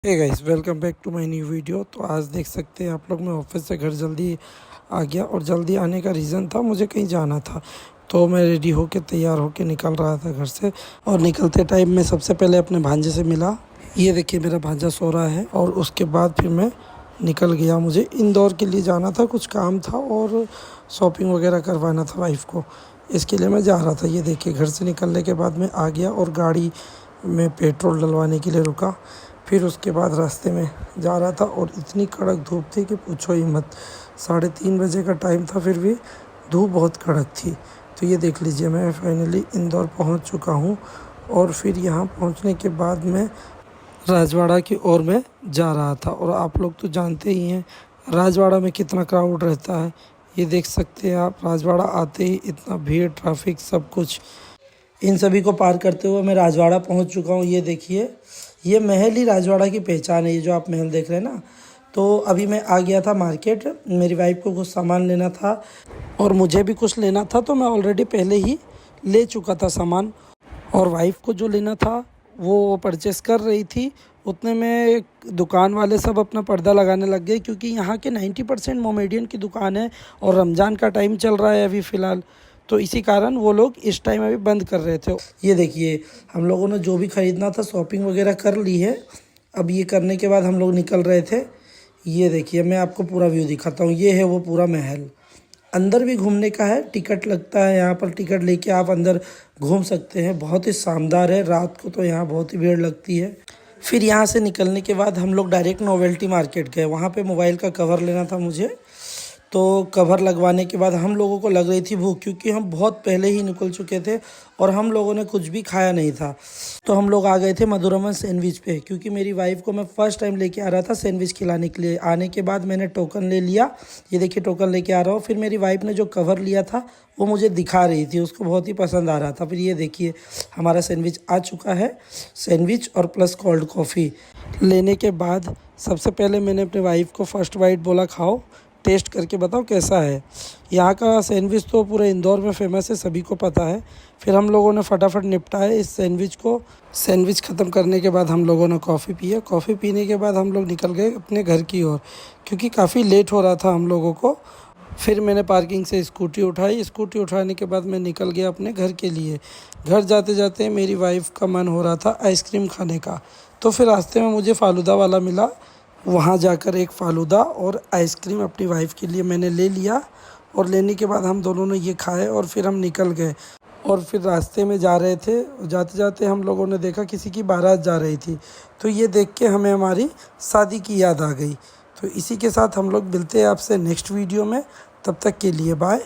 Hey guys, welcome back to my new video. तो आज देख सकते हैं आप लोग, मैं ऑफिस से घर जल्दी आ गया और जल्दी आने का रीज़न था मुझे कहीं जाना था। तो मैं रेडी होके तैयार होके निकल रहा था घर से। और निकलते टाइम मैं सबसे पहले अपने भांजे से मिला। ये देखिए मेरा भांजा सो रहा है। और उसके बाद फिर मैं निकल गया। मुझे इंदौर के लिए जाना था, कुछ काम था और शॉपिंग वगैरह करवाना था वाइफ को। इसके लिए मैं जा रहा था। ये देखिए घर से निकलने के बाद मैं आ गया और गाड़ी में पेट्रोल डलवाने के लिए रुका। फिर उसके बाद रास्ते में जा रहा था और इतनी कड़क धूप थी कि पूछो ही मत। 3:30 बजे का टाइम था, फिर भी धूप बहुत कड़क थी। तो ये देख लीजिए, मैं फाइनली इंदौर पहुंच चुका हूं। और फिर यहां पहुंचने के बाद मैं राजवाड़ा की ओर में जा रहा था। और आप लोग तो जानते ही हैं राजवाड़ा में कितना क्राउड रहता है। ये देख सकते हैं आप, राजवाड़ा आते ही इतना भीड़, ट्रैफिक, सब कुछ। इन सभी को पार करते हुए मैं राजवाड़ा पहुंच चुका हूं। ये देखिए, ये महल ही राजवाड़ा की पहचान है। ये जो आप महल देख रहे हैं ना। तो अभी मैं आ गया था मार्केट। मेरी वाइफ को कुछ सामान लेना था और मुझे भी कुछ लेना था। तो मैं ऑलरेडी पहले ही ले चुका था सामान। और वाइफ को जो लेना था वो परचेस कर रही थी। उतने में दुकान वाले सब अपना पर्दा लगाने लग गए, क्योंकि यहाँ के 90% मोमेडियन की दुकान है और रमज़ान का टाइम चल रहा है अभी फ़िलहाल। तो इसी कारण वो लोग इस टाइम अभी बंद कर रहे थे। ये देखिए, हम लोगों ने जो भी ख़रीदना था शॉपिंग वगैरह कर ली है। अब ये करने के बाद हम लोग निकल रहे थे। ये देखिए, मैं आपको पूरा व्यू दिखाता हूँ। ये है वो पूरा महल। अंदर भी घूमने का है, टिकट लगता है यहाँ पर। टिकट लेके आप अंदर घूम सकते हैं। बहुत ही शानदार है। रात को तो यहाँ बहुत ही भीड़ लगती है। फिर यहाँ से निकलने के बाद हम लोग डायरेक्ट नोवेल्टी मार्केट गए। वहाँ पे मोबाइल का कवर लेना था मुझे। तो कवर लगवाने के बाद हम लोगों को लग रही थी भूख, क्योंकि हम बहुत पहले ही निकल चुके थे और हम लोगों ने कुछ भी खाया नहीं था। तो हम लोग आ गए थे मधुरमन सैंडविच पे, क्योंकि मेरी वाइफ को मैं फ़र्स्ट टाइम लेके आ रहा था सैंडविच खिलाने के लिए। आने के बाद मैंने टोकन ले लिया। ये देखिए, टोकन लेके आ रहा हूँ। फिर मेरी वाइफ ने जो कवर लिया था वो मुझे दिखा रही थी, उसको बहुत ही पसंद आ रहा था। फिर ये देखिए, हमारा सैंडविच आ चुका है। सैंडविच और प्लस कोल्ड कॉफ़ी लेने के बाद सबसे पहले मैंने अपने वाइफ को फर्स्ट बाइट बोला, खाओ, टेस्ट करके बताओ कैसा है। यहाँ का सैंडविच तो पूरे इंदौर में फेमस है, सभी को पता है। फिर हम लोगों ने फटाफट निपटाया इस सैंडविच को। सैंडविच ख़त्म करने के बाद हम लोगों ने कॉफ़ी पिया। कॉफ़ी पीने के बाद हम लोग निकल गए अपने घर की ओर, क्योंकि काफ़ी लेट हो रहा था हम लोगों को। फिर मैंने पार्किंग से स्कूटी उठाई। स्कूटी उठाने के बाद मैं निकल गया अपने घर के लिए। घर जाते जाते मेरी वाइफ का मन हो रहा था आइसक्रीम खाने का। तो फिर रास्ते में मुझे फ़ालूदा वाला मिला। वहाँ जाकर एक फ़ालूदा और आइसक्रीम अपनी वाइफ के लिए मैंने ले लिया। और लेने के बाद हम दोनों ने ये खाए और फिर हम निकल गए। और फिर रास्ते में जा रहे थे, जाते जाते हम लोगों ने देखा किसी की बारात जा रही थी। तो ये देख के हमें हमारी शादी की याद आ गई। तो इसी के साथ हम लोग मिलते हैं आपसे नेक्स्ट वीडियो में। तब तक के लिए बाय।